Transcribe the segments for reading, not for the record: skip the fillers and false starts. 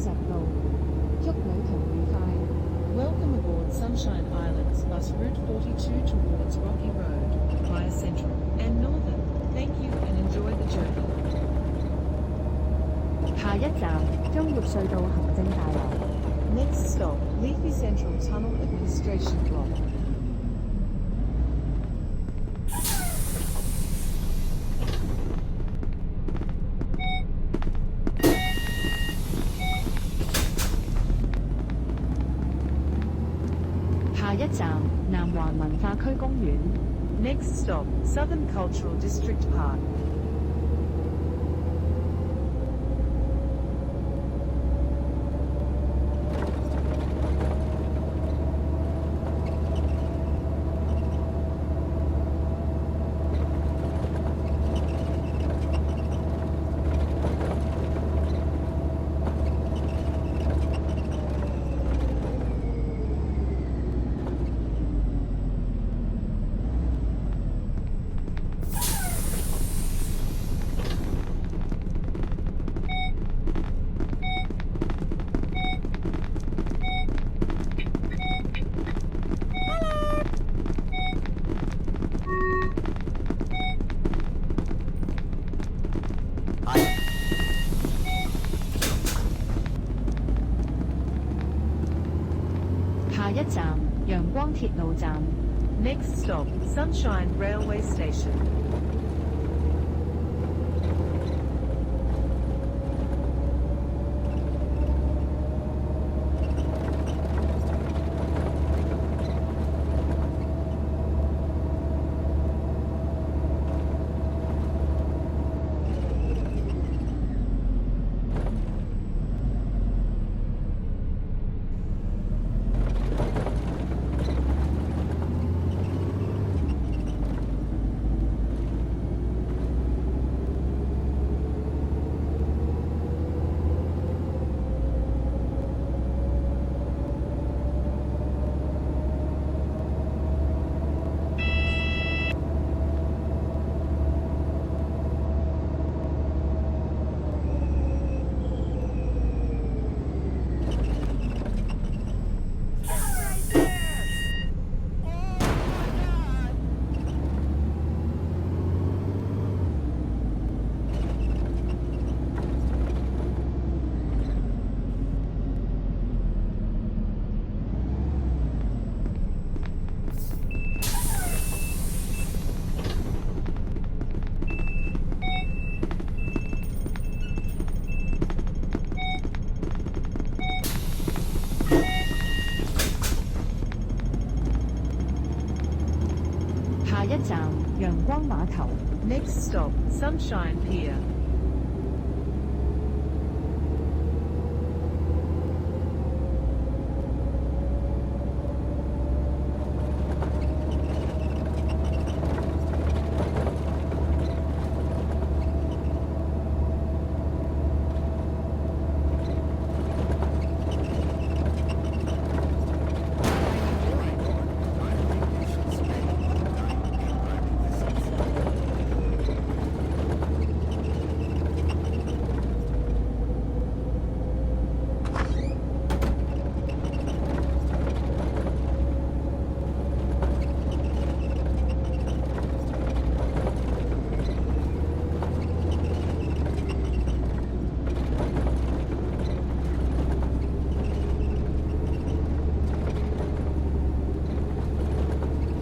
石路，祝旅途愉快。 Welcome aboard Sunshine Islands bus route 42 towards Rocky Road, via Central and Northern. Thank you and enjoy the journey. 下一站中業隧道行政大樓。 Next stop, Leafy Central Tunnel Administration Block. 下一站南環文化區公園。 Next stop, Southern Cultural District Park. 下一站陽光鐵路站。 Next stop, Sunshine Railway Station. 下一站陽光碼頭。 Next stop, Sunshine Pier.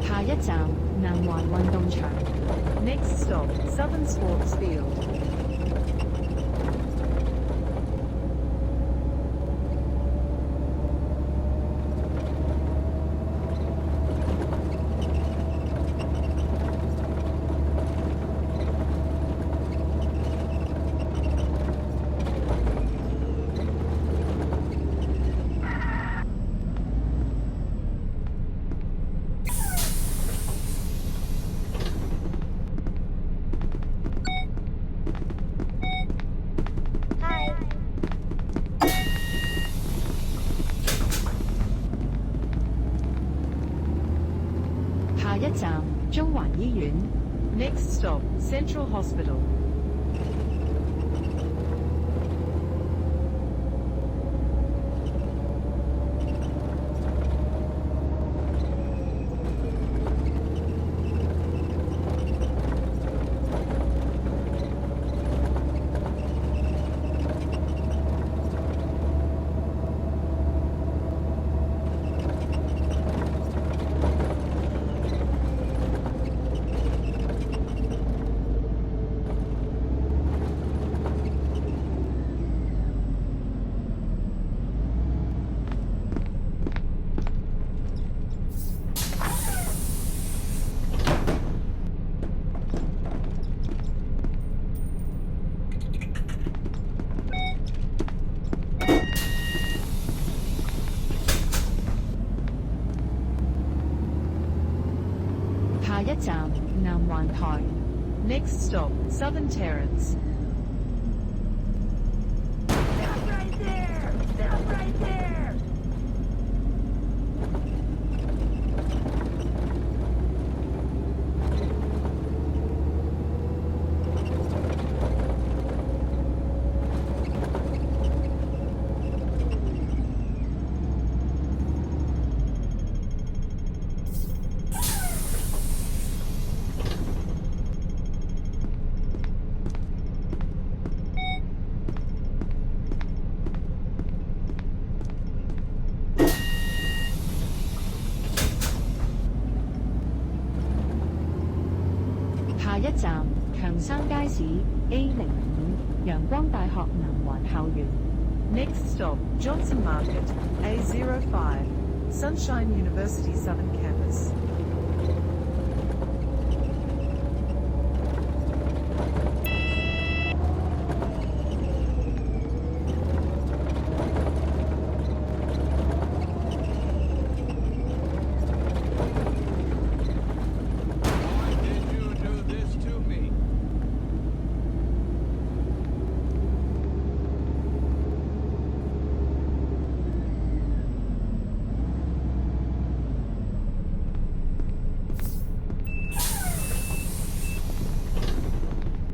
下一站南環運動場。 Next stop, Southern Sports Field. 下一站中環醫院。 Next stop, Central Hospital. 下一站南環台。Next stop, Southern Terrace. Stop right there! Stop right there! 下一站強生街市 A05 陽光大學南環校園。Next stop, Johnson Market, A05, Sunshine University Southern Campus. Why did you do this to me?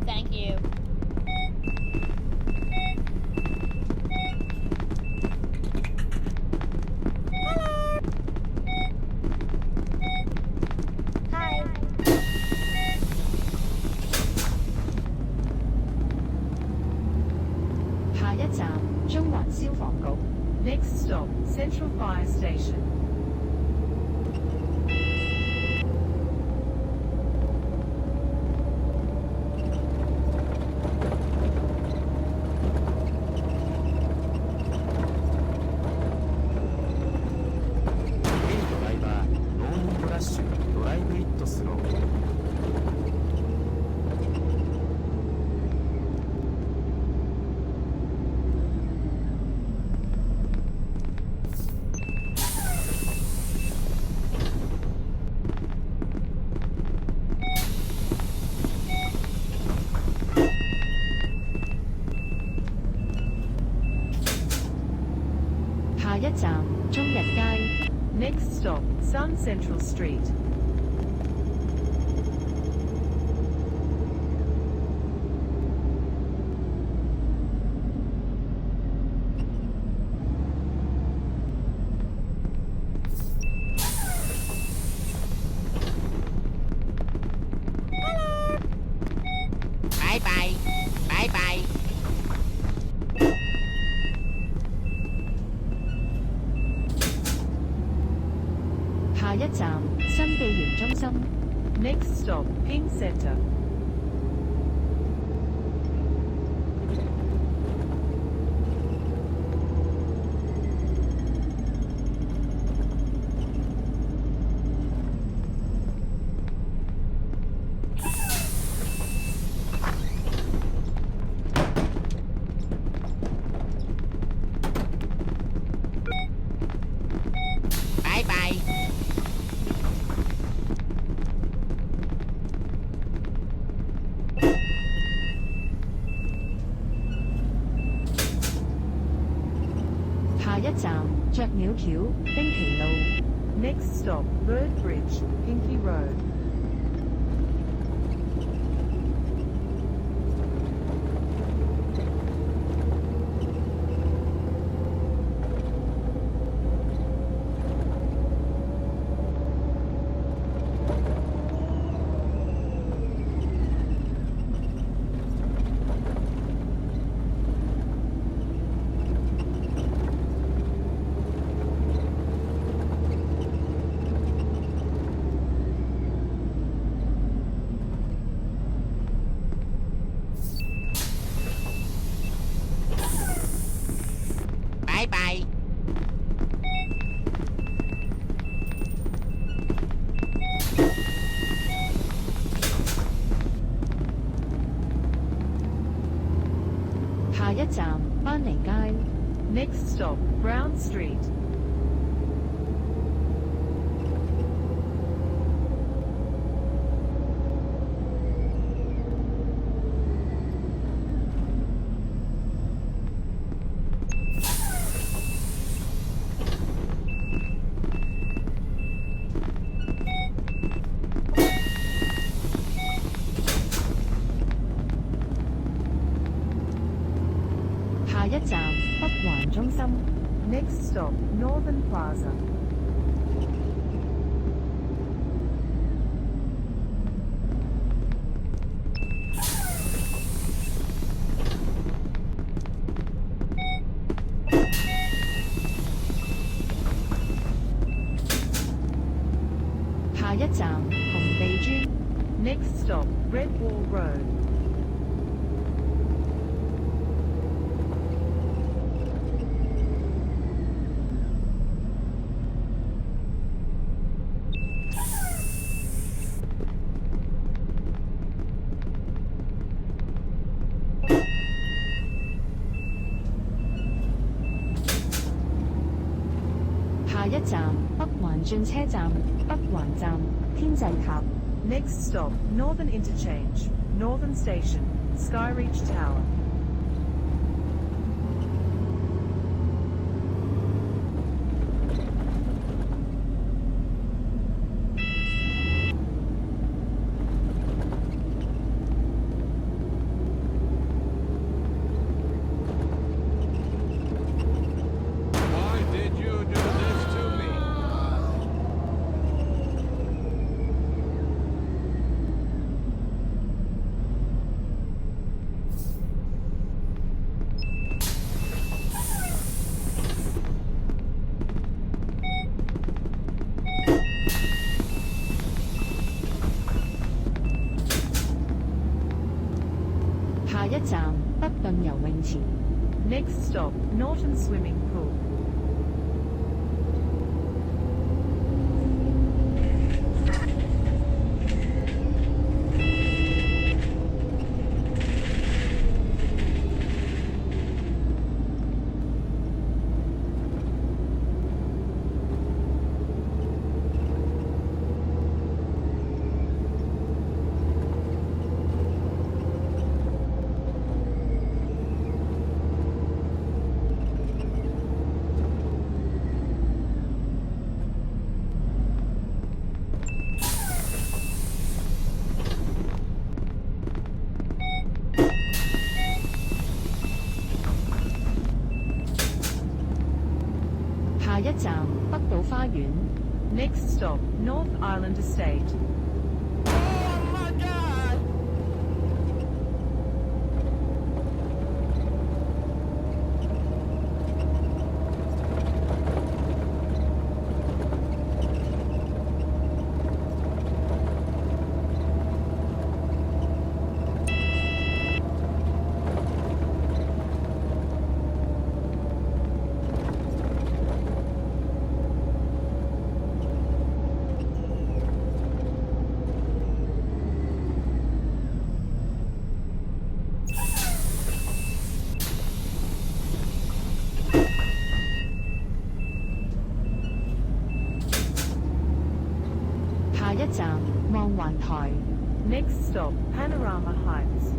Thank you. Hi. 下一站中環消防局。 Next stop, Central Fire Station. Hey ドライバー、ノーニードラッシュ、ドライブイットスロー。下一站中日街。 Next stop, Sun Central Street. Bye bye. Bye bye. 下一站新紀元中心。 Next stop, Ping Center. Bye bye. 下一站雀鳥橋冰崎路。 Next stop, Bird Bridge, Pinky Road. Bye bye. 下一站班尼街。 Next stop, Brown Street. 北環中心。 Next stop, Northern Plaza. 下一站紅地磚。 Next stop, Red Wall Road. 下一站北環轉車站，北環站天際塔。 Next stop, Northern Interchange, Northern Station, Skyreach Tower. 下一站北頓游泳池。 Next stop, Norton Swimming Pool. 下一站北島花園。 Next stop, North Island Estate. Oh my god! 下一站望環台。 Next stop, Panorama Heights.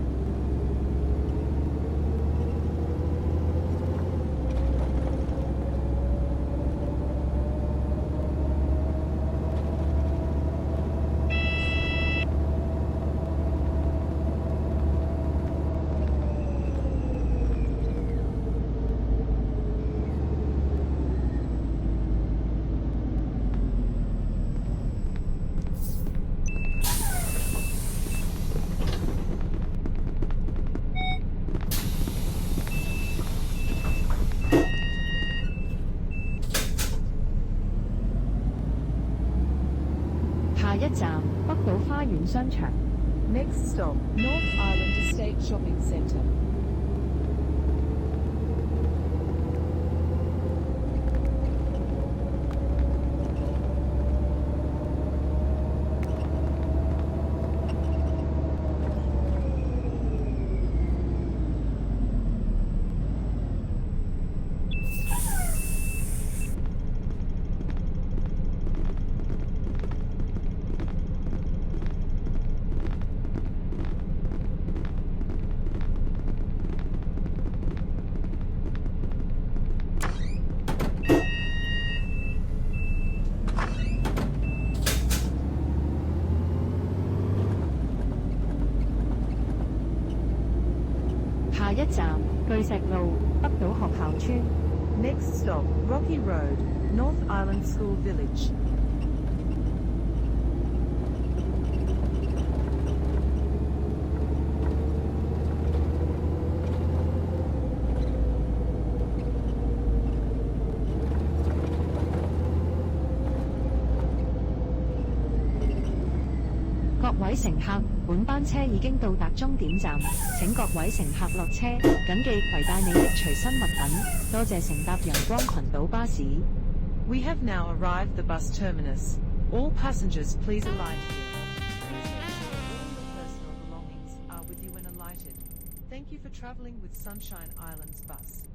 下一站北島花園商場。 Next stop, North Island Estate Shopping Centre. 下一站巨石路。北島學校村。 Next stop, Rocky Road, North Island School Village. 各位乘客，本班車已經到達終點站，請各位乘客落車，謹記攜帶你的隨身物品。多謝乘搭陽光群島巴士。We have now arrived the bus terminus. All passengers please alight here. Please make sure all your personal belongings are with you when alighted. Thank you for traveling with Sunshine Islands Bus.